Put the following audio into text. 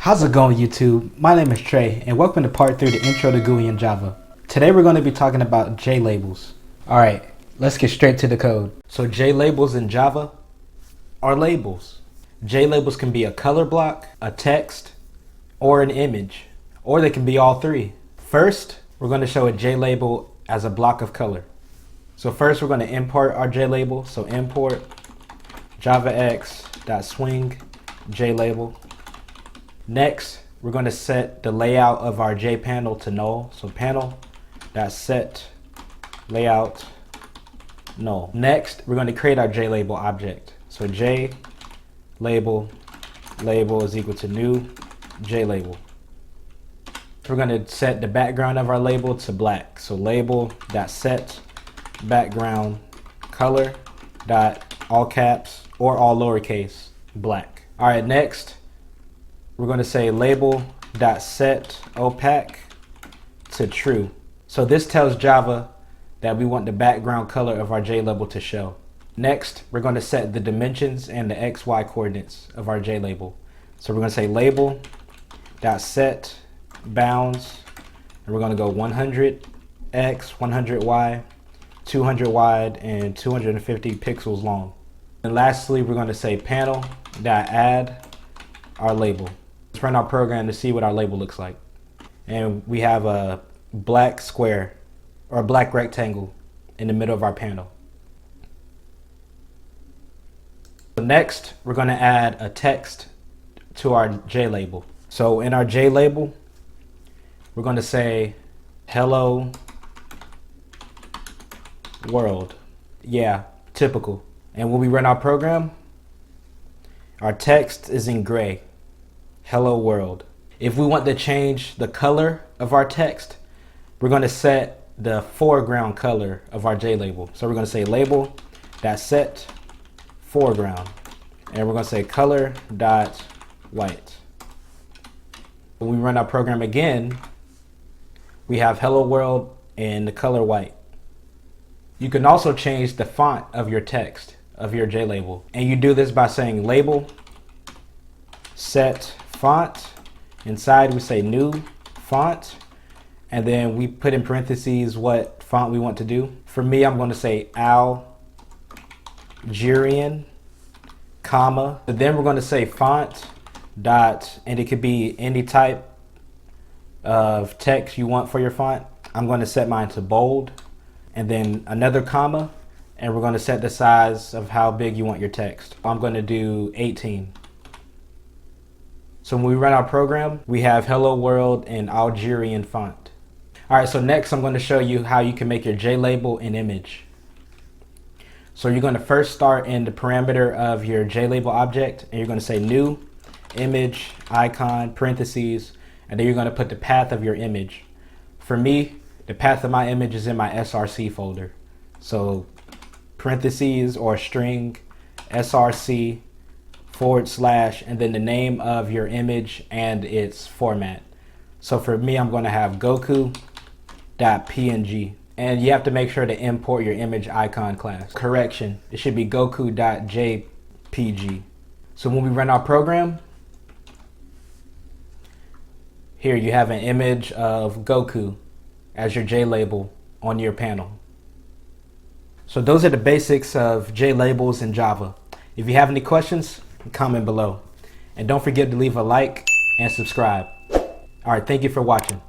How's it going, YouTube? My name is Trey, and welcome to part 3 of the Intro to GUI in Java. Today we're going to be talking about JLabels. Alright, let's get straight to the code. So JLabels in Java are labels. JLabels can be a color block, a text, or an image, or they can be all three. First, we're going to show a JLabel as a block of color. So first we're going to import our JLabel. So import javax.swing JLabel. Next, we're going to set the layout of our JPanel to null. So panel.set layout null. Next, we're going to create our JLabel object. So JLabel label is equal to new JLabel. We're going to set the background of our label to black. So label.set background color dot all caps or all lowercase black. All right, next we're going to say label.set opaque to true. So this tells Java that we want the background color of our JLabel to show. Next, we're going to set the dimensions and the XY coordinates of our JLabel. So we're going to say label.set bounds, and we're going to go 100x, 100y, 200 wide, and 250 pixels long. And lastly, we're going to say panel.add our label. Let's run our program to see what our label looks like. And we have a black square or a black rectangle in the middle of our panel. So next, we're going to add a text to our JLabel. So in our JLabel, we're going to say hello world. Yeah, typical. And when we run our program, our text is in gray. Hello world. If we want to change the color of our text, we're going to set the foreground color of our JLabel. So we're going to say label.set foreground, and we're going to say color.white. When we run our program again, we have hello world and the color white. You can also change the font of your text of your JLabel, and you do this by saying label set font. Inside we say new font, and then we put in parentheses what font we want to do. For me, I'm going to say Algerian, comma. But then we're going to say font dot, and it could be any type of text you want for your font. I'm going to set mine to bold, and then another comma, and we're going to set the size of how big you want your text. I'm going to do 18. So when we run our program, we have hello world in Algerian font. All right, so next I'm going to show you how you can make your JLabel an image. So you're going to first start in the parameter of your JLabel object, and you're going to say new image icon parentheses, and then you're going to put the path of your image. For me, the path of my image is in my src folder. So parentheses or string src / and then the name of your image and its format. So for me, I'm going to have goku.png, and you have to make sure to import your image icon class. Correction, it should be goku.jpg. So when we run our program, here you have an image of Goku as your JLabel on your panel. So those are the basics of JLabels in Java. If you have any questions, comment below. And don't forget to leave a like and subscribe. All right, thank you for watching.